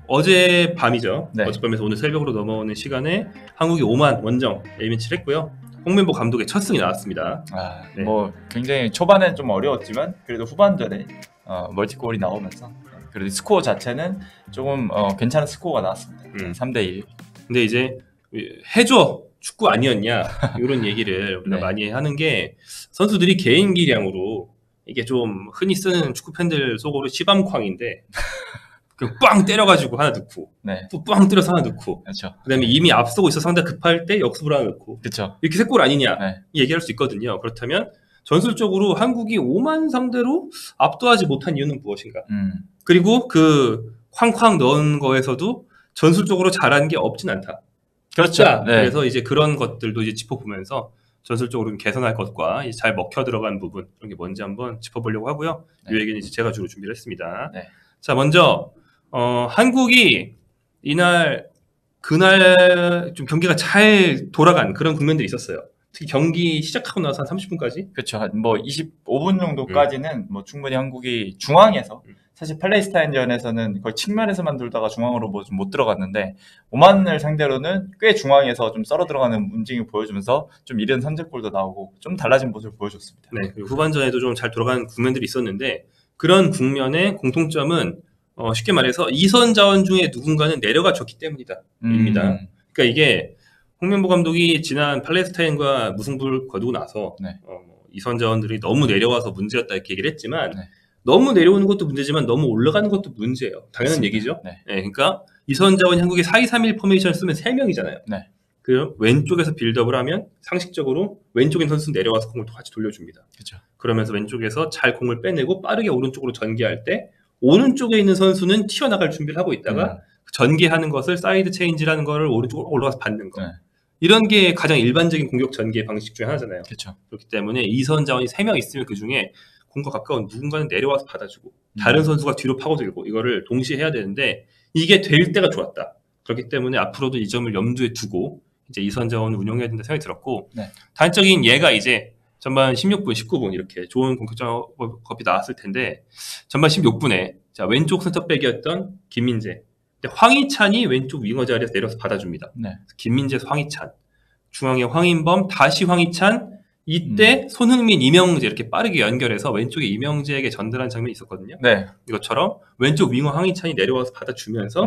어제 밤이죠. 네. 어젯밤에서 오늘 새벽으로 넘어오는 시간에 한국이 오만 원정 A매치를 했고요. 홍명보 감독의 첫 승이 나왔습니다. 네. 뭐 굉장히 초반엔 좀 어려웠지만 그래도 후반전에 멀티골이 나오면서 그래도 스코어 자체는 조금 괜찮은 스코어가 나왔습니다. 3대1. 근데 이제 해줘 축구 아니었냐 이런 얘기를 우리가 네. 많이 하는 게 선수들이 개인 기량으로 이게 좀 흔히 쓰는 축구 팬들 속으로 시밤쾅인데 빵 때려가지고 하나 넣고 네. 빵 때려서 하나 넣고 그렇죠. 그다음에 이미 앞서고 있어 상대가 급할 때 역습을 하나 넣고 그렇죠. 이렇게 세 골 아니냐 네. 얘기할 수 있거든요. 그렇다면 전술적으로 한국이 5만 상대로 압도하지 못한 이유는 무엇인가? 그리고 그 쾅쾅 넣은 거에서도 전술적으로 잘한 게 없진 않다. 그렇죠. 네. 네. 그래서 이제 그런 것들도 이제 짚어보면서 전술적으로 개선할 것과 이제 잘 먹혀 들어간 부분 그런 게 뭔지 한번 짚어보려고 하고요. 네. 이 얘기는 이제 제가 주로 준비를 했습니다. 네. 자, 먼저 한국이 그날 좀 경기가 잘 돌아간 그런 국면들이 있었어요. 특히 경기 시작하고 나서 한 30분까지. 그렇죠. 뭐 25분 정도까지는 뭐 충분히 한국이 중앙에서 사실 팔레스타인전에서는 거의 측면에서만 돌다가 중앙으로 뭐 좀 못 들어갔는데 오만을 상대로는 꽤 중앙에서 좀 썰어 들어가는 움직임을 보여주면서 좀 이른 선제골도 나오고 좀 달라진 모습을 보여줬습니다. 네, 그리고 후반전에도 좀 잘 돌아가는 국면들이 있었는데 그런 국면의 공통점은 쉽게 말해서 이선 자원 중에 누군가는 내려가 줬기 때문이다. 입니다. 그러니까 이게 홍명보 감독이 지난 팔레스타인과 무승부를 거두고 나서 네. 이선 자원들이 너무 내려와서 문제였다 이렇게 얘기를 했지만 네. 너무 내려오는 것도 문제지만 너무 올라가는 것도 문제예요. 당연한 맞습니다. 얘기죠. 네. 네, 그러니까 이선 자원이 한국이 4-2-3-1 포메이션을 쓰면 3명이잖아요. 네. 그 왼쪽에서 빌드업을 하면 상식적으로 왼쪽인 선수 내려와서 공을 같이 돌려줍니다. 그렇죠. 그러면서 왼쪽에서 잘 공을 빼내고 빠르게 오른쪽으로 전개할 때 오른쪽에 있는 선수는 튀어나갈 준비를 하고 있다가 전개하는 것을 사이드 체인지라는 거를 오른쪽으로 올라가서 받는 거. 네. 이런 게 가장 일반적인 공격 전개 방식 중에 하나잖아요. 그렇죠. 그렇기 때문에 이선 자원이 3명 있으면 그 중에 공과 가까운 누군가는 내려와서 받아주고 다른 선수가 뒤로 파고들고 이거를 동시에 해야 되는데 이게 될 때가 좋았다. 그렇기 때문에 앞으로도 이 점을 염두에 두고 이제 이선 자원을 운영해야 된다 생각이 들었고 네. 단적인 예가 이제 전반 16분, 19분 이렇게 좋은 공격 작업이 나왔을 텐데 전반 16분에 자 왼쪽 센터백이었던 김민재 근데 황희찬이 왼쪽 윙어 자리에서 내려서 받아줍니다. 네. 김민재, 황희찬 중앙에 황인범, 다시 황희찬 이때 손흥민, 이명재 이렇게 빠르게 연결해서 왼쪽에 이명재에게 전달한 장면이 있었거든요. 네. 이것처럼 왼쪽 윙어 황희찬이 내려와서 받아주면서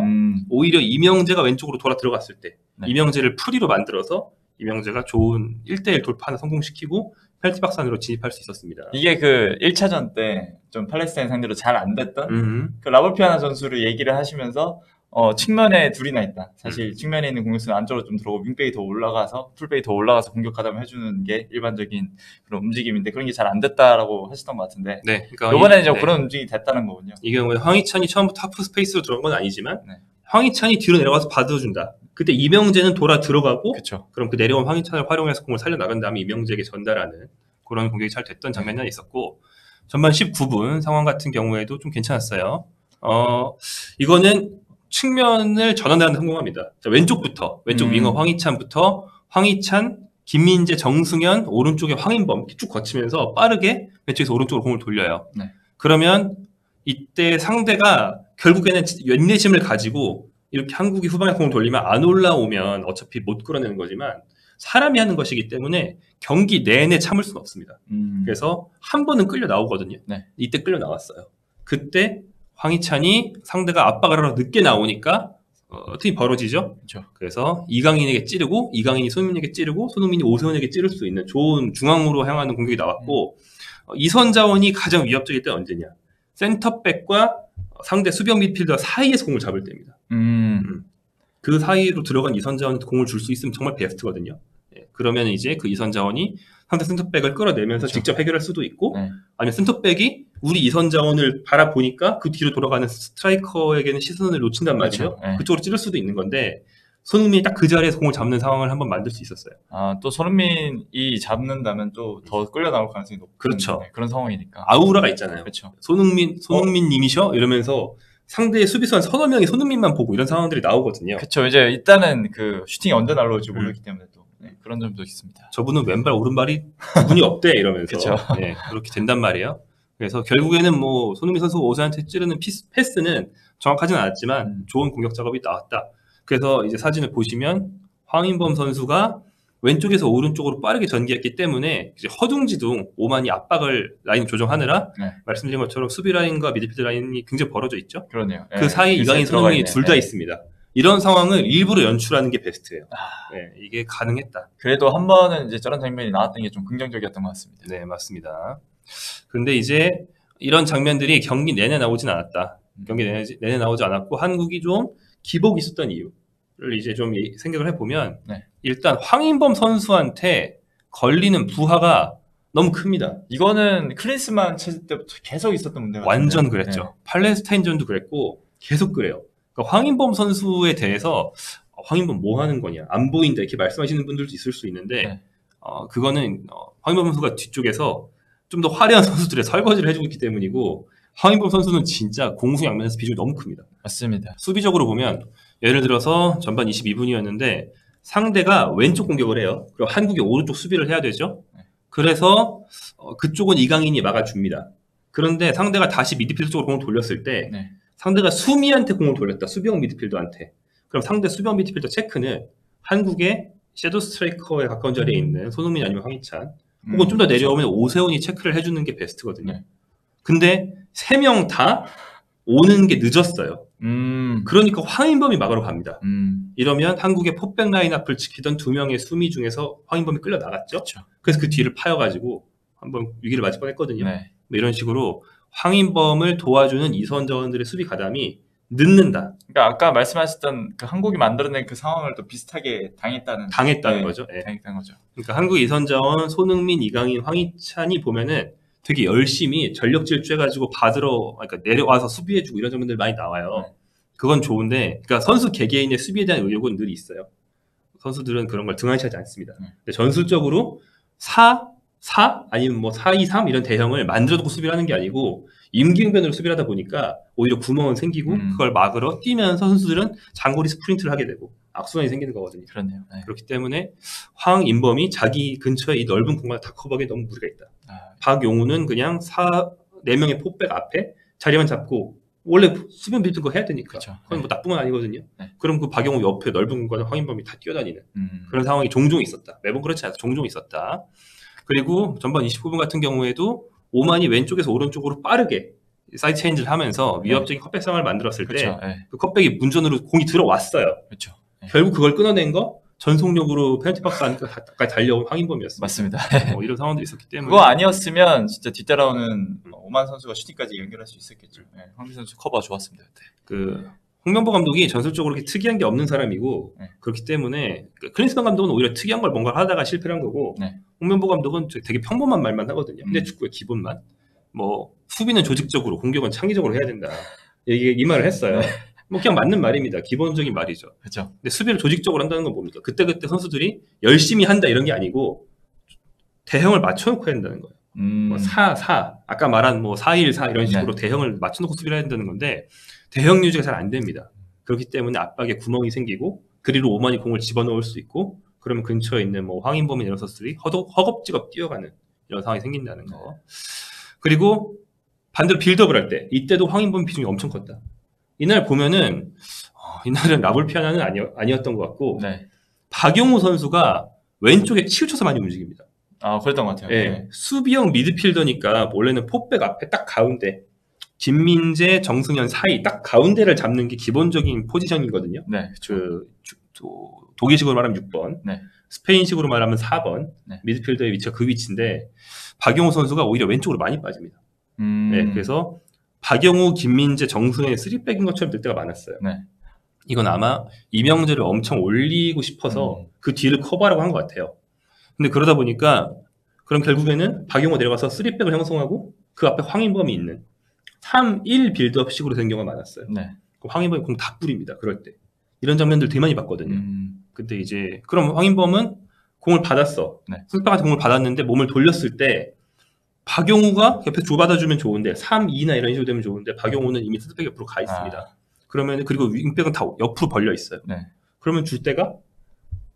오히려 이명재가 왼쪽으로 돌아 들어갔을 때 네. 이명재를 프리로 만들어서 이명재가 좋은 1대1 돌파를 성공시키고 펠티박스 안으로 진입할 수 있었습니다. 이게 그 1차전 때 좀 팔레스타인 상대로 잘 안 됐던 그 라볼피아나 선수를 얘기를 하시면서 측면에 둘이나 있다. 사실 측면에 있는 공격수는 안쪽으로 좀 들어오고 윙백이 더 올라가서 풀백이 더 올라가서 공격하다면 해주는 게 일반적인 그런 움직임인데 그런 게 잘 안 됐다라고 하셨던 것 같은데 네, 그러니까 이번에는 좀 그런 움직임이 됐다는 거군요. 이 경우에 황희찬이 처음부터 하프 스페이스로 들어간 건 아니지만 네. 황희찬이 뒤로 내려가서 받아준다. 그때 이명재는 돌아 들어가고 그쵸. 그럼 그 내려온 황희찬을 활용해서 공을 살려나간 다음에 이명재에게 전달하는 그런 공격이 잘 됐던 장면이 하나 있었고 전반 19분 상황 같은 경우에도 좀 괜찮았어요. 이거는 측면을 전환하는 성공합니다. 자, 왼쪽부터 왼쪽 윙어 황희찬부터 황희찬, 김민재, 정승현 오른쪽에 황인범 쭉 거치면서 빠르게 왼쪽에서 오른쪽으로 공을 돌려요. 네. 그러면 이때 상대가 결국에는 인내심을 가지고 이렇게 한국이 후방에 공을 돌리면 안 올라오면 어차피 못 끌어내는 거지만 사람이 하는 것이기 때문에 경기 내내 참을 수는 없습니다. 그래서 한 번은 끌려 나오거든요. 네. 이때 끌려 나왔어요. 그때 황희찬이 상대가 압박을 하러 늦게 나오니까 어떻게 벌어지죠? 그렇죠. 그래서 이강인에게 찌르고 이강인이 손흥민에게 찌르고 손흥민이 오세훈에게 찌를 수 있는 좋은 중앙으로 향하는 공격이 나왔고 이선 자원이 가장 위협적일 때 언제냐? 센터백과 상대 수비형 미드필더 사이에서 공을 잡을 때입니다. 그 사이로 들어간 이선 자원한테 공을 줄 수 있으면 정말 베스트거든요. 네, 그러면 이제 그 이선 자원이 상대 센터백을 끌어내면서 그렇죠. 직접 해결할 수도 있고 네. 아니면 센터백이 우리 이선 자원을 바라보니까 그 뒤로 돌아가는 스트라이커에게는 시선을 놓친단 말이죠. 그렇죠. 네. 그쪽으로 찌를 수도 있는 건데 손흥민이 딱 그 자리에서 공을 잡는 상황을 한번 만들 수 있었어요. 또 손흥민이 잡는다면 또 더 끌려 나올 가능성이 높은 그렇죠. 그런 상황이니까. 아우라가 있잖아요. 그렇죠. 손흥민 님이셔? 이러면서 상대의 수비수 한 서너 명이 손흥민만 보고 이런 상황들이 나오거든요. 그렇죠. 이제 일단은 그 슈팅이 언제 날라올지 모르기 때문에 또 그런 점도 있습니다. 저분은 왼발 오른발이 구분이 없대 이러면서 그쵸. 네, 그렇게 된단 말이에요. 그래서 결국에는 뭐 손흥민 선수가 오사한테 찌르는 패스는 정확하진 않았지만 좋은 공격 작업이 나왔다. 그래서 이제 사진을 보시면 황인범 선수가 왼쪽에서 오른쪽으로 빠르게 전개했기 때문에 이제 허둥지둥 오만이 압박을 라인 조정하느라 네. 말씀드린 것처럼 수비 라인과 미드필드 라인이 굉장히 벌어져 있죠. 그러네요. 그 사이에 이강인, 손흥민이 둘 다 있습니다. 이런 상황을 일부러 연출하는 게 베스트예요. 네, 이게 가능했다. 그래도 한 번은 이제 저런 장면이 나왔던 게 좀 긍정적이었던 것 같습니다. 네, 맞습니다. 근데 이제 이런 장면들이 경기 내내 나오진 않았다. 경기 내내 나오지 않았고 한국이 좀 기복이 있었던 이유를 이제 좀 생각을 해보면 네. 일단 황인범 선수한테 걸리는 부하가 너무 큽니다. 이거는 클린스만 체제 때부터 계속 있었던 문제가 완전 그랬죠. 네. 팔레스타인전도 그랬고 계속 그래요. 그러니까 황인범 선수에 대해서 황인범 뭐 하는 거냐, 안 보인다 이렇게 말씀하시는 분들도 있을 수 있는데 네. 그거는 황인범 선수가 뒤쪽에서 좀 더 화려한 선수들의 설거지를 해주고 있기 때문이고 황인범 선수는 진짜 공수양면에서 비중이 너무 큽니다. 맞습니다. 수비적으로 보면 예를 들어서 전반 22분이었는데 상대가 왼쪽 공격을 해요. 그럼 한국이 오른쪽 수비를 해야 되죠. 그래서 그쪽은 이강인이 막아줍니다. 그런데 상대가 다시 미드필드 쪽으로 공을 돌렸을 때 네. 상대가 수미한테 공을 돌렸다. 수비형 미드필더한테. 그럼 상대 수비형 미드필더 체크는 한국의 섀도우 스트라이커에 가까운 자리에 있는 손흥민 아니면 황희찬 혹은 좀 더 내려오면 오세훈이 체크를 해주는 게 베스트거든요. 네. 근데 3명 다 오는 게 늦었어요. 그러니까 황인범이 막으러 갑니다. 이러면 한국의 포백 라인 앞을 지키던 2명의 수미 중에서 황인범이 끌려 나갔죠. 그쵸. 그래서 그 뒤를 파여가지고 한번 위기를 맞을 뻔했거든요. 네. 뭐 이런 식으로 황인범을 도와주는 이선 자원들의 수비 가담이 늦는다. 그러니까 아까 말씀하셨던 그 한국이 만들어낸 그 상황을 또 비슷하게 당했다는 네. 거죠. 네. 당했다는 거죠. 그러니까 한국 이선 자원 손흥민, 이강인, 황희찬이 보면은 되게 열심히 전력 질주해가지고 받으러 그러니까 내려와서 수비해주고 이런 장면들 많이 나와요. 네. 그건 좋은데, 그러니까 선수 개개인의 수비에 대한 의욕은 늘 있어요. 선수들은 그런 걸 등한시하지 않습니다. 근데 전술적으로 4 아니면 뭐 4-2-3 이런 대형을 만들어두고 수비를 하는 게 아니고 임기응변으로 수비를 하다 보니까 오히려 구멍은 생기고 그걸 막으러 뛰면서 선수들은 장거리 스프린트를 하게 되고 악순환이 생기는 거거든요. 그렇네요. 네. 그렇기 때문에 황인범이 자기 근처에 이 넓은 공간을 다 커버하기에 너무 무리가 있다. 박용우는 그냥 4-4명의 포백 앞에 자리만 잡고 원래 수비형 빌드 거 해야 되니까 그쵸. 그건 뭐 나쁜 건 아니거든요. 네. 그럼 그 박용우 옆에 넓은 공간을 황인범이 다 뛰어다니는 그런 상황이 종종 있었다. 매번 그렇지 않아서 종종 있었다. 그리고 전반 29분 같은 경우에도 오만이 왼쪽에서 오른쪽으로 빠르게 사이드 체인지를 하면서 위협적인 컵백 상황을 만들었을 때 그 컵백이 문전으로 공이 들어왔어요. 그렇죠. 결국 그걸 끊어낸 거 전속력으로 페널티 박스 안까지 달려온 황인범이었습니다. 맞습니다. 이런 상황도 있었기 때문에 그거 아니었으면 진짜 뒤따라오는 오만 선수가 슈팅까지 연결할 수 있었겠죠. 네, 황민 선수 커버 좋았습니다. 그때. 그 홍명보 감독이 전술적으로 그렇게 특이한 게 없는 사람이고 그렇기 때문에 클린스만 감독은 오히려 특이한 걸 뭔가 하다가 실패를 한 거고 홍명보 감독은 되게 평범한 말만 하거든요. 근데 축구의 기본만 뭐 수비는 조직적으로 공격은 창의적으로 해야 된다. 이 말을 했어요. 뭐 그냥 맞는 말입니다. 기본적인 말이죠. 그렇죠. 근데 수비를 조직적으로 한다는 건 뭡니까? 그때그때 선수들이 열심히 한다 이런 게 아니고 대형을 맞춰놓고 해야 된다는 거예요. 뭐 4 아까 말한 뭐 4-1-4 이런 식으로 대형을 맞춰놓고 수비를 해야 된다는 건데 대형 유지가 잘 안 됩니다. 그렇기 때문에 압박에 구멍이 생기고 그리로 오만이 공을 집어넣을 수 있고 그러면 근처에 있는 뭐 황인범이나 이런 선수들이 허겁지겁 뛰어가는 이런 상황이 생긴다는 거. 그리고 반대로 빌드업을 할 때 이때도 황인범 비중이 엄청 컸다. 이날 보면은 이날은 라볼피아나는 아니었던 것 같고 박용우 선수가 왼쪽에 치우쳐서 많이 움직입니다. 그랬던 것 같아요. 네. 수비형 미드필더니까 원래는 포백 앞에 딱 가운데 김민재, 정승현 사이 딱 가운데를 잡는 게 기본적인 포지션이거든요. 네, 독일식으로 말하면 6번, 네. 스페인식으로 말하면 4번 미드필더의 위치가 그 위치인데 박용우 선수가 오히려 왼쪽으로 많이 빠집니다. 네, 그래서 박용우, 김민재, 정승현의 3백인 것처럼 될 때가 많았어요. 이건 아마 이명재를 엄청 올리고 싶어서 그 뒤를 커버하라고 한 것 같아요. 근데 그러다 보니까 그럼 결국에는 박용우 내려가서 3백을 형성하고 그 앞에 황인범이 있는 3-1 빌드업식으로 된 경우가 많았어요. 황인범이 공 다 뿌립니다. 그럴 때. 이런 장면들 되게 많이 봤거든요. 근데 이제 그럼 황인범은 공을 받았어. 승박한테 공을 받았는데 몸을 돌렸을 때 박용우가 옆에 줘받아주면 좋은데 3-2나 이런 식으로 되면 좋은데 박용우는 이미 센터백 옆으로 가 있습니다. 그러면 그리고 윙백은 다 옆으로 벌려 있어요. 그러면 줄 때가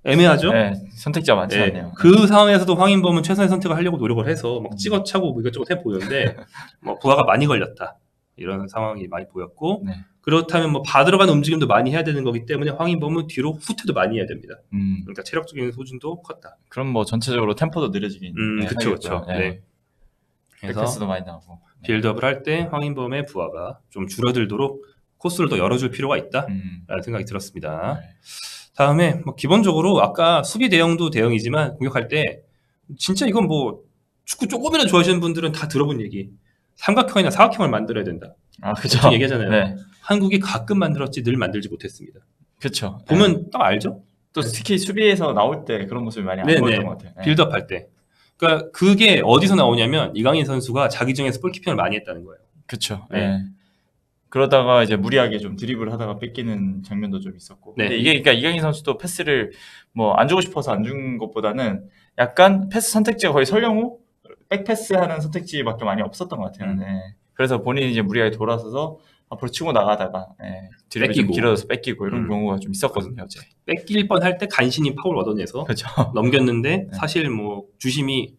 애매하죠? 네, 선택지가 많지 네. 않네요. 그 상황에서도 황인범은 최선의 선택을 하려고 노력을 해서 막 찍어차고 뭐 이것저것 해 보였는데 뭐 부하가 많이 걸렸다. 이런 상황이 많이 보였고 네. 그렇다면 뭐 받으러 가는 움직임도 많이 해야 되는 거기 때문에 황인범은 뒤로 후퇴도 많이 해야 됩니다. 그러니까 체력적인 소진도 컸다. 그럼 뭐 전체적으로 템포도 느려지긴. 그쵸, 그쵸. 네. 그래서 백패스도 많이 나오고. 빌드업을 할 때 황인범의 부하가 좀 줄어들도록 코스를 더 열어줄 필요가 있다라는 생각이 들었습니다. 네. 다음에 뭐 기본적으로 아까 수비 대형도 대형이지만 공격할 때 진짜 이건 뭐 축구 조금이라도 좋아하시는 분들은 다 들어본 얘기. 삼각형이나 사각형을 만들어야 된다. 아, 그죠. 얘기하잖아요. 네. 한국이 가끔 만들었지 늘 만들지 못했습니다. 그렇죠. 보면 딱 알죠? 또 특히 수비에서 나올 때 그런 모습이 많이 안 보였던 것 같아요. 네. 빌드업 할 때. 그러니까 그게 어디서 나오냐면 이강인 선수가 자기전에서 볼키핑을 많이 했다는 거예요. 그렇죠. 네. 네. 그러다가 이제 무리하게 좀 드리블 하다가 뺏기는 장면도 좀 있었고. 네. 근데 이게 그러니까 이강인 선수도 패스를 뭐 안 주고 싶어서 안 준 것보다는 약간 패스 선택지가 거의 설령우 백패스 하는 선택지밖에 많이 없었던 것 같아요. 네. 그래서 본인이 이제 무리하게 돌아서서 앞으로 치고 나가다가 드리블이 좀 길어져서 뺏기고 이런 경우가 좀 있었거든요. 어제. 뺏길 뻔할 때 간신히 파울 얻어내서 그렇죠. 넘겼는데 사실 뭐 주심이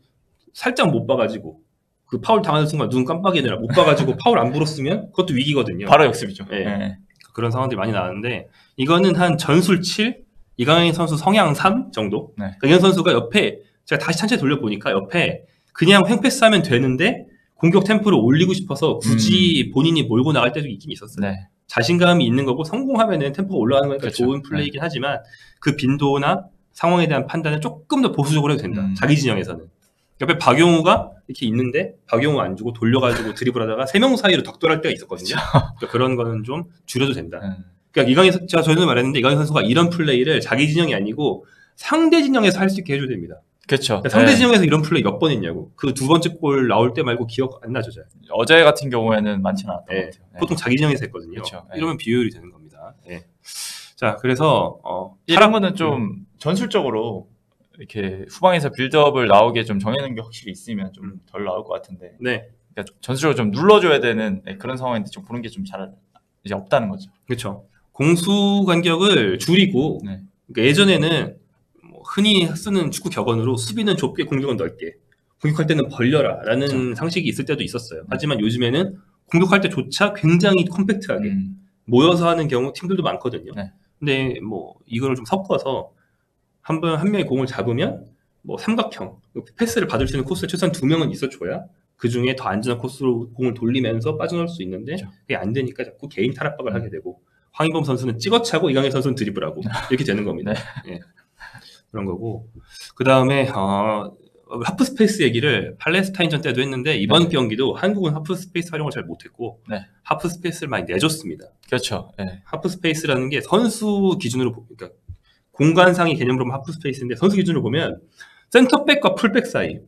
살짝 못 봐가지고 그 파울 당하는 순간 눈 깜빡이느라 못 봐가지고 파울 안 불었으면 그것도 위기거든요. 바로 역습이죠. 네. 네. 그런 상황들이 많이 나왔는데 이거는 한 전술 7, 이강인 선수 성향 3 정도. 네. 이강인 선수가 옆에 제가 다시 천천히 돌려보니까 옆에 그냥 횡패스하면 되는데 공격 템포를 올리고 싶어서 굳이 본인이 몰고 나갈 때도 있긴 있었어요. 네. 자신감이 있는 거고 성공하면은 템포가 올라가는 거니까 그렇죠. 좋은 플레이이긴 하지만 그 빈도나 상황에 대한 판단을 조금 더 보수적으로 해도 된다. 자기 진영에서는. 옆에 박용우가 이렇게 있는데 박용우 안 주고 돌려가지고 드리블하다가 3명 사이로 덕돌할 때가 있었거든요. 그러니까 그런 거는 좀 줄여도 된다. 그러니까 이강인 선수, 제가 전에도 말했는데 이강인 선수가 이런 플레이를 자기 진영이 아니고 상대 진영에서 할 수 있게 해줘야 됩니다. 그렇죠. 그러니까 상대 진영에서 이런 플레이 몇 번 했냐고. 그 두 번째 골 나올 때 말고 기억 안 나죠, 잘. 어제 같은 경우에는 많지는 않았던 것 같아요. 보통 자기 진영에서 했거든요. 그쵸. 이러면 비효율이 되는 겁니다. 자, 그래서 이런 거는 좀 전술적으로 이렇게 후방에서 빌드업을 나오게 좀 정해놓은 게 확실히 있으면 좀 덜 나올 것 같은데. 네. 그러니까 전술적으로 좀 눌러줘야 되는 그런 상황인데 좀 보는 게 좀 잘 이제 없다는 거죠. 그렇죠. 공수 간격을 줄이고 그러니까 예전에는 뭐 흔히 쓰는 축구 격언으로 수비는 좁게 공격은 넓게 공격할 때는 벌려라라는 그렇죠. 상식이 있을 때도 있었어요. 하지만 요즘에는 공격할 때조차 굉장히 컴팩트하게 모여서 하는 경우 팀들도 많거든요. 근데 뭐 이거를 좀 섞어서 한 명이 공을 잡으면 뭐 삼각형 패스를 받을 수 있는 코스에 최소한 2명은 있어줘야 그 중에 더 안전한 코스로 공을 돌리면서 빠져나올 수 있는데 그게 안 되니까 자꾸 개인 탈압박을 하게 되고 황인범 선수는 찍어차고 이강인 선수는 드리블하고 이렇게 되는 겁니다. 그런 거고 그 다음에 하프 스페이스 얘기를 팔레스타인전 때도 했는데 이번 경기도 한국은 하프 스페이스 활용을 잘 못했고 하프 스페이스를 많이 내줬습니다. 그렇죠. 하프 스페이스라는 게 선수 기준으로 그러니까 공간상의 개념으로 보면 하프 스페이스인데 선수 기준으로 보면 센터백과 풀백 사이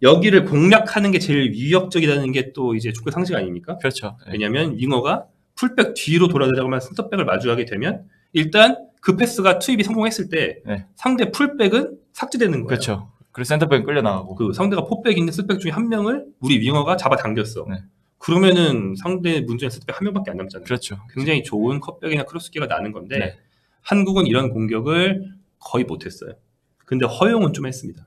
여기를 공략하는 게 제일 위협적이라는 게 또 이제 축구 상식 아닙니까? 그렇죠. 왜냐하면 윙어가 풀백 뒤로 돌아들어가면 센터백을 마주하게 되면 일단 그 패스가 투입이 성공했을 때 상대 풀백은 삭제되는 거예요. 그렇죠. 그리고 센터백은 끌려나가고 그 상대가 포백인데 센터백 중에 한 명을 우리 윙어가 잡아당겼어. 그러면은 상대 문제는 센터백 한 명밖에 안 남잖아요. 그렇죠. 굉장히 좋은 컵백이나 크로스기가 나는 건데 한국은 이런 공격을 거의 못했어요. 근데 허용은 좀 했습니다.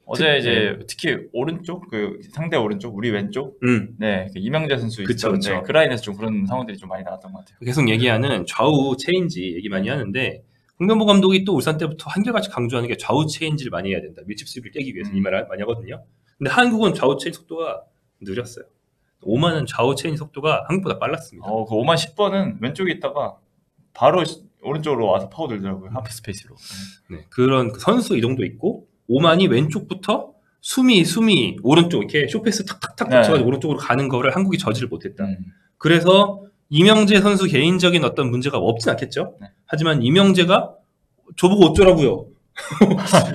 어제 이제 특히 오른쪽 그 상대 오른쪽 우리 왼쪽 그 이명재 선수 있었는데 그 라인에서 좀 그런 상황들이 좀 많이 나왔던 것 같아요. 계속 얘기하는 좌우 체인지 얘기 많이 하는데 홍명보 감독이 또 울산 때부터 한결같이 강조하는 게 좌우 체인지를 많이 해야 된다. 밀집 수비를 깨기 위해서 이 말 많이 하거든요. 근데 한국은 좌우 체인지 속도가 느렸어요. 오만은 좌우 체인지 속도가 한국보다 빨랐습니다. 그 5만 10번은 왼쪽에 있다가 바로 오른쪽으로 와서 파고들더라고요. 하프 스페이스로. 그런 선수 이동도 있고 오만이 왼쪽부터 수미 오른쪽 이렇게 쇼패스 탁탁탁 붙여가지고 오른쪽으로 가는 거를 한국이 저지를 못했다. 그래서 이명재 선수 개인적인 어떤 문제가 없진 않겠죠. 하지만 이명재가 저보고 어쩌라고요.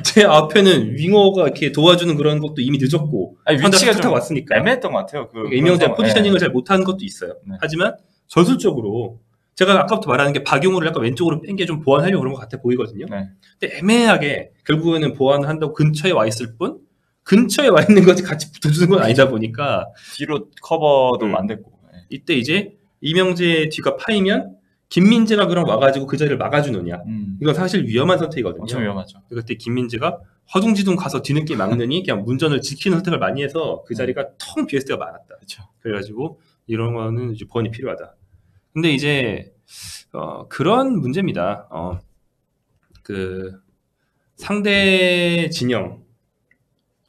제 앞에는 윙어가 이렇게 도와주는 그런 것도 이미 늦었고 위치가 좀 왔으니까 애매했던 것 같아요. 이명재 포지셔닝을 잘 못하는 것도 있어요. 하지만 전술적으로 제가 아까부터 말하는 게 박용우를 약간 왼쪽으로 뺀 게 좀 보완하려고 그런 것 같아 보이거든요. 근데 애매하게 결국에는 보완을 한다고 근처에 와 있을 뿐 근처에 와 있는 것이 같이 붙어주는 건 아니다 보니까 뒤로 커버도 안 됐고 이때 이제 이명재 뒤가 파이면 김민재가 그럼 와가지고 그 자리를 막아주느냐. 이건 사실 위험한 선택이거든요. 엄청 위험하죠. 그때 김민재가 허둥지둥 가서 뒤늦게 막느니 그냥 문전을 지키는 선택을 많이 해서 그 자리가 텅 비었을 때가 많았다. 그렇죠. 그래가지고 이런 거는 이제 보완이 필요하다. 근데 이제 그런 문제입니다. 그 상대 진영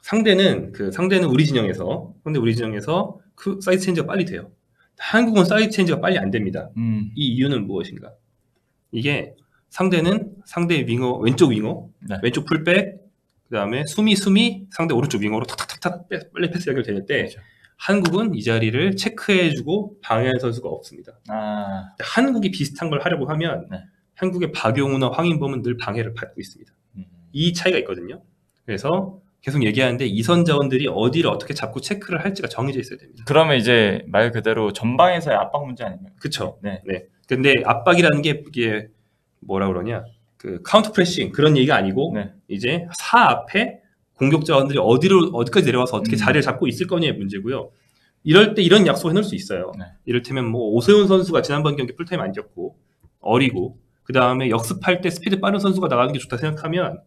상대는 우리 진영에서 그 사이드 체인지가 빨리 돼요. 한국은 사이드 체인지가 빨리 안 됩니다. 이 이유는 무엇인가? 이게 상대는 상대 윙어 왼쪽 윙어 네. 왼쪽 풀백 그다음에 수미 상대 오른쪽 윙어로 탁탁탁탁 빨리 패스 연결될 때 그렇죠. 한국은 이 자리를 체크해주고 방해하는 선수가 없습니다. 한국이 비슷한 걸 하려고 하면 네. 한국의 박용우나 황인범은 늘 방해를 받고 있습니다. 이 차이가 있거든요. 그래서 계속 얘기하는데 이선 자원들이 어디를 어떻게 잡고 체크를 할지가 정해져 있어야 됩니다. 그러면 이제 말 그대로 전방에서의 압박 문제 아닌가요? 그렇죠. 네. 근데 압박이라는 게 이게 뭐라 그러냐? 그 카운터 프레싱 그런 얘기가 아니고 네. 이제 사 앞에 공격 자원들이 어디까지 내려와서 어떻게 자리를 잡고 있을 거냐의 문제고요. 이럴 때 이런 약속을 해놓을 수 있어요. 네. 이를테면 뭐 오세훈 선수가 지난번 경기 풀타임 안 뛰었고 어리고 그 다음에 역습할 때 스피드 빠른 선수가 나가는 게 좋다 생각하면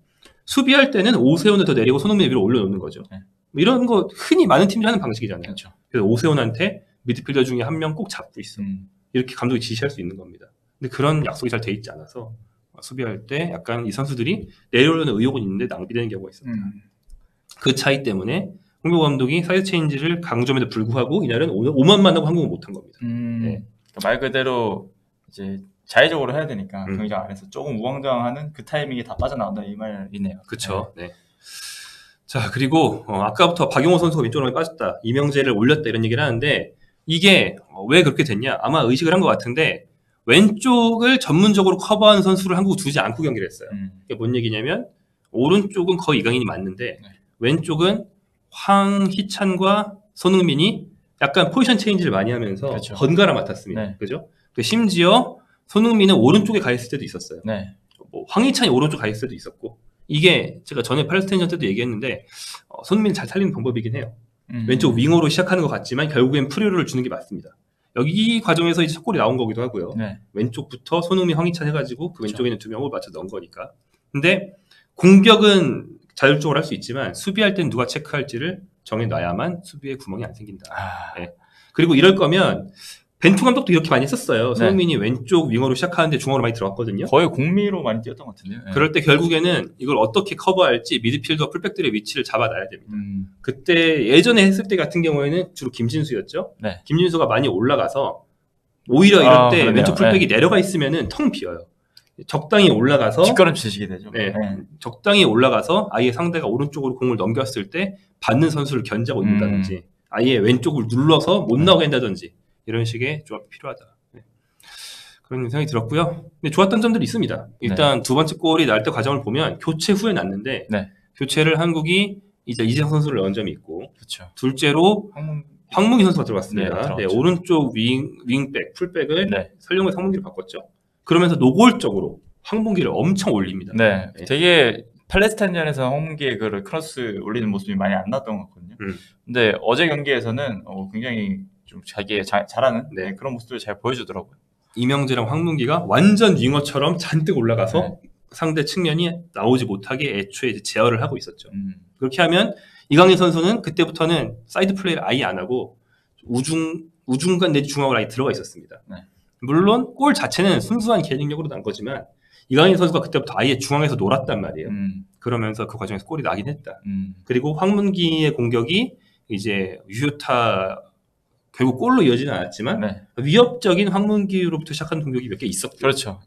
수비할 때는 오세훈을 더 내리고 손흥민을 위로 올려놓는 거죠. 네. 이런 거 흔히 많은 팀들이 하는 방식이잖아요. 그렇죠. 그래서 오세훈한테 미드필더 중에 한 명 꼭 잡고 있어. 이렇게 감독이 지시할 수 있는 겁니다. 근데 그런 약속이 잘 돼 있지 않아서 수비할 때 약간 이 선수들이 내려오려는 의욕은 있는데 낭비되는 경우가 있었다. 그 차이 때문에 홍명보 감독이 사이드 체인지를 강조함에도 불구하고 이날은 오만만 하고 한국은 못한 겁니다. 그러니까 말 그대로 이제 자의적으로 해야 되니까 경기장 안에서 조금 우왕좌왕하는 그 타이밍에 다 빠져나온다 이 말이네요. 그렇죠. 네. 자 그리고 아까부터 박용호 선수가 왼쪽으로 빠졌다, 이명재를 올렸다 이런 얘기를 하는데 이게 왜 그렇게 됐냐? 아마 의식을 한 것 같은데 왼쪽을 전문적으로 커버하는 선수를 한국 두지 않고 경기를 했어요. 이게 뭔 얘기냐면 오른쪽은 거의 이강인이 맞는데 왼쪽은 황희찬과 손흥민이 약간 포지션 체인지를 많이 하면서 그렇죠. 번갈아 맡았습니다. 네. 그죠? 심지어 손흥민은 오른쪽에 가 있을 때도 있었어요. 네. 뭐 황희찬이 오른쪽 가 있을 때도 있었고 이게 제가 전에 팔레스타인전 때도 얘기했는데 손흥민을 잘 살리는 방법이긴 해요. 왼쪽 윙어로 시작하는 것 같지만 결국엔 프리로를 주는 게 맞습니다. 여기 이 과정에서 이제 첫 골이 나온 거기도 하고요. 네. 왼쪽부터 손흥민, 황희찬 해가지고 그 왼쪽에 있는 두 명을 맞춰 넣은 거니까. 근데 공격은 자율적으로 할 수 있지만 수비할 땐 누가 체크할지를 정해놔야만 수비에 구멍이 안 생긴다. 네. 그리고 이럴 거면 벤투 감독도 이렇게 많이 했었어요. 손흥민이 왼쪽 윙어로 시작하는데 중앙으로 많이 들어갔거든요. 거의 공미로 많이 뛰었던 것 같은데요. 네. 그럴 때 결국에는 이걸 어떻게 커버할지 미드필더 풀백들의 위치를 잡아놔야 됩니다. 그때 예전에 했을 때 같은 경우에는 주로 김진수였죠. 네. 김진수가 많이 올라가서 오히려 이럴 때 그러네요. 왼쪽 풀백이 내려가 있으면은 텅 비어요. 적당히 올라가서 뒷걸음치시게 되죠. 네. 적당히 올라가서 아예 상대가 오른쪽으로 공을 넘겼을 때 받는 선수를 견제하고 있는다든지 아예 왼쪽을 눌러서 못 나오게 한다든지 이런 식의 조합이 필요하다. 네. 그런 생각이 들었고요. 근데 좋았던 점들이 있습니다. 일단 두 번째 골이 날 때 과정을 보면 교체 후에 났는데 교체를 한국이 이제 이재성 선수를 넣은 점이 있고 그렇죠. 둘째로 황문기 선수가 들어갔습니다. 네, 오른쪽 윙백, 풀백을 설령의 황문기를 바꿨죠. 그러면서 노골적으로 황문기를 엄청 올립니다. 네. 되게 팔레스타인전에서 황문기의 그 크로스 올리는 모습이 많이 안 나왔던 것 같거든요. 근데 어제 경기에서는 굉장히 좀 자기의 잘하는 그런 모습을 잘 보여주더라고요. 이명재랑 황문기가 완전 윙어처럼 잔뜩 올라가서 상대 측면이 나오지 못하게 애초에 이제 제어를 하고 있었죠. 그렇게 하면 이강인 선수는 그때부터는 사이드 플레이를 아예 안 하고 우중간 내지 중앙으로 아예 들어가 있었습니다. 물론 골 자체는 순수한 개인력으로 난 거지만 이강인 선수가 그때부터 아예 중앙에서 놀았단 말이에요. 그러면서 그 과정에서 골이 나긴 했다. 그리고 황문기의 공격이 이제 유효타 결국 골로 이어지는 않았지만 위협적인 황문기로부터 시작한 공격이 몇 개 있었고 그렇죠.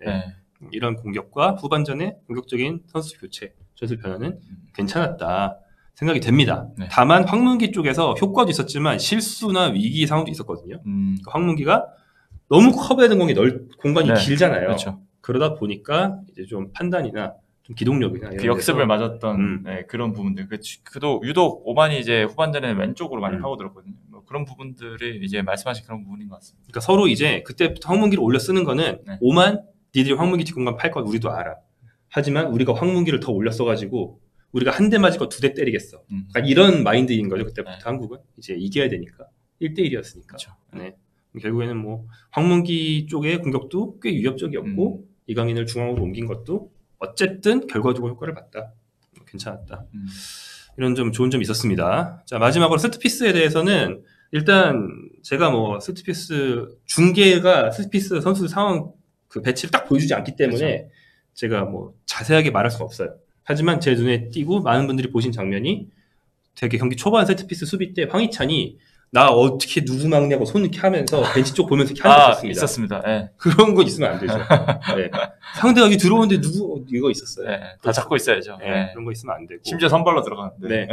이런 공격과 후반전에 공격적인 선수 교체, 전술 변화는 괜찮았다 생각이 됩니다. 다만 황문기 쪽에서 효과도 있었지만 실수나 위기 상황도 있었거든요. 황문기가 너무 커버되는 공간이 길잖아요. 그렇죠. 그러다 보니까 이제 좀 판단이나 좀 기동력이나 그 역습을 맞았던 그런 부분들. 그도 유독 오만이 이제 후반전에 왼쪽으로 많이 파고들었거든요. 뭐 그런 부분들이 이제 말씀하신 그런 부분인 것 같습니다. 그러니까 서로 이제 그때부터 황문기를 올려 쓰는 거는 오만 니들이 황문기 뒷공간 팔 건 우리도 알아. 하지만 우리가 황문기를 더 올려 써가지고 우리가 한 대 맞을 거 두 대 때리겠어. 그러니까 이런 마인드인 거죠. 그때부터 한국은 이제 이겨야 되니까 1대1이었으니까. 그렇죠. 네. 결국에는 뭐 황문기 쪽의 공격도 꽤 위협적이었고 이강인을 중앙으로 옮긴 것도 어쨌든 결과적으로 효과를 봤다. 괜찮았다. 이런 좀 좋은 점이 있었습니다. 자, 마지막으로 세트피스에 대해서는 일단 제가 뭐 세트피스 중계가 세트피스 선수 상황 그 배치를 딱 보여주지 않기 때문에 그렇죠. 제가 뭐 자세하게 말할 수가 없어요. 하지만 제 눈에 띄고 많은 분들이 보신 장면이 되게 경기 초반 세트피스 수비 때 황희찬이 나 어떻게 누구 막냐고 손 이렇게 하면서 벤치 쪽 보면서 이렇게 하는 거 있었습니다. 있었습니다. 네. 그런 거 있으면 안 되죠. 네. 상대가 여기 들어오는데 누구 이거 있었어요. 네. 다 잡고 있어야죠. 네. 네. 그런 거 있으면 안 되고. 심지어 선발로 들어가는데. 네.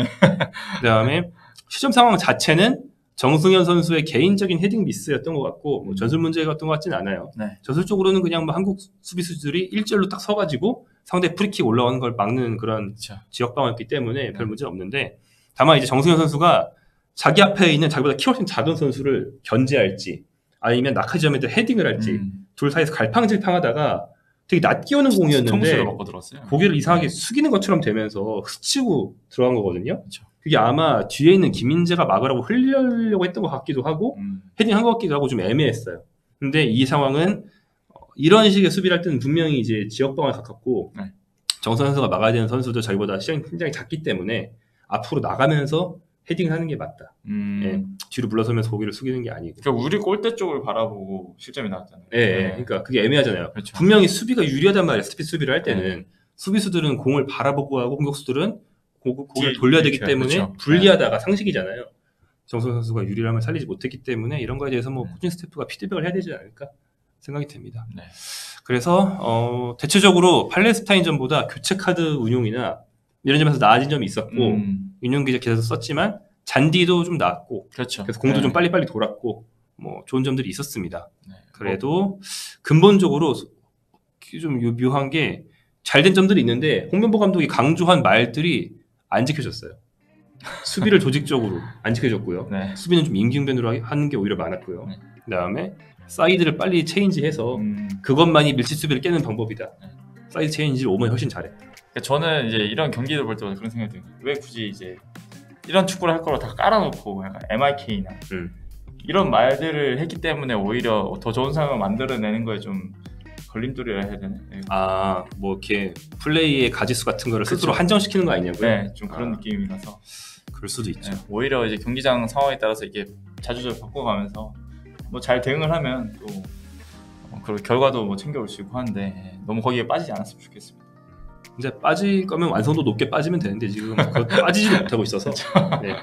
그다음에 시점 상황 자체는 정승현 선수의 개인적인 헤딩 미스였던 것 같고 뭐 전술 문제였던 것 같진 않아요. 네. 전술적으로는 그냥 뭐 한국 수비수들이 일절로 딱 서가지고 상대 프리킥 올라오는 걸 막는 그런 그렇죠. 지역방어였기 때문에 별 문제는 없는데 다만 이제 정승현 선수가 자기 앞에 있는 자기보다 키 훨씬 작은 선수를 견제할지 아니면 낙하지점에다 헤딩을 할지 둘 사이에서 갈팡질팡하다가 되게 낮기오는 공이었는데 통수를 먹고 들었어요. 고개를 이상하게 숙이는 것처럼 되면서 스치고 들어간 거거든요. 그렇죠. 그게 아마 뒤에 있는 김민재가 막으라고 흘리려고 했던 것 같기도 하고 헤딩한 것 같기도 하고 좀 애매했어요. 근데 이 상황은 이런 식의 수비를 할 때는 분명히 이제 지역방어에 가깝고 네. 정선 선수가 막아야 되는 선수도 자기보다 시간이 굉장히 작기 때문에 앞으로 나가면서 헤딩을 하는 게 맞다. 예, 뒤로 물러서면서 고개를 숙이는 게 아니고. 그러니까 우리 골대 쪽을 바라보고 실점이 나왔잖아요. 예, 예. 그러니까 그게 애매하잖아요. 그렇죠. 분명히 수비가 유리하단 말이에요. 스피드 수비를 할 때는 수비수들은 공을 바라보고 하고 공격수들은 고개를 돌려야 되기 때문에 그렇죠. 불리하다가 상식이잖아요. 정선 선수가 유리함을 살리지 못했기 때문에 이런 거에 대해서 뭐 코칭 스태프가 피드백을 해야 되지 않을까 생각이 됩니다. 네. 그래서 대체적으로 팔레스타인전보다 교체 카드 운용이나 이런 점에서 나아진 점이 있었고 윤용 기자도 썼지만 잔디도 좀 나았고 그렇죠. 그래서 공도 좀 빨리빨리 돌았고 뭐 좋은 점들이 있었습니다. 네. 그래도 근본적으로 좀 묘한 게 잘된 점들이 있는데 홍명보 감독이 강조한 말들이 안 지켜졌어요. 수비를 조직적으로 안 지켜졌고요. 네. 수비는 좀 임기응변으로 하는 게 오히려 많았고요. 네. 그다음에 사이드를 빨리 체인지해서 그것만이 밀집 수비를 깨는 방법이다. 사이드 체인지를 오면 훨씬 잘했다. 그러니까 저는 이제 이런 경기를 볼 때마다 그런 생각이 들어요. 왜 굳이 이제 이런 축구를 할 거로 다 깔아놓고 약간 MIK나 이런 말들을 했기 때문에 오히려 더 좋은 상황을 만들어내는 거에 좀 걸림돌이라 해야 되나? 네. 뭐 이렇게 플레이의 가지수 같은 거를 그쵸. 스스로 한정시키는 거 아니냐고요? 네, 좀 그런 느낌이라서. 그럴 수도 있죠. 네, 오히려 이제 경기장 상황에 따라서 이게 자주자주 바꿔가면서 뭐 잘 대응을 하면 또 그리고 결과도 뭐 챙겨올 수 있고 하는데 너무 거기에 빠지지 않았으면 좋겠습니다. 이제 빠질 거면 완성도 높게 빠지면 되는데 지금 그것도 빠지지도 못하고 있어서 네.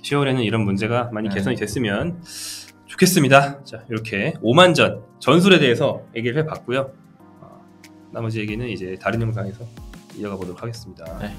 10월에는 이런 문제가 많이 개선이 됐으면 좋겠습니다. 자, 이렇게 5만전 전술에 대해서 얘기를 해봤고요. 나머지 얘기는 이제 다른 영상에서 이어가 보도록 하겠습니다. 네.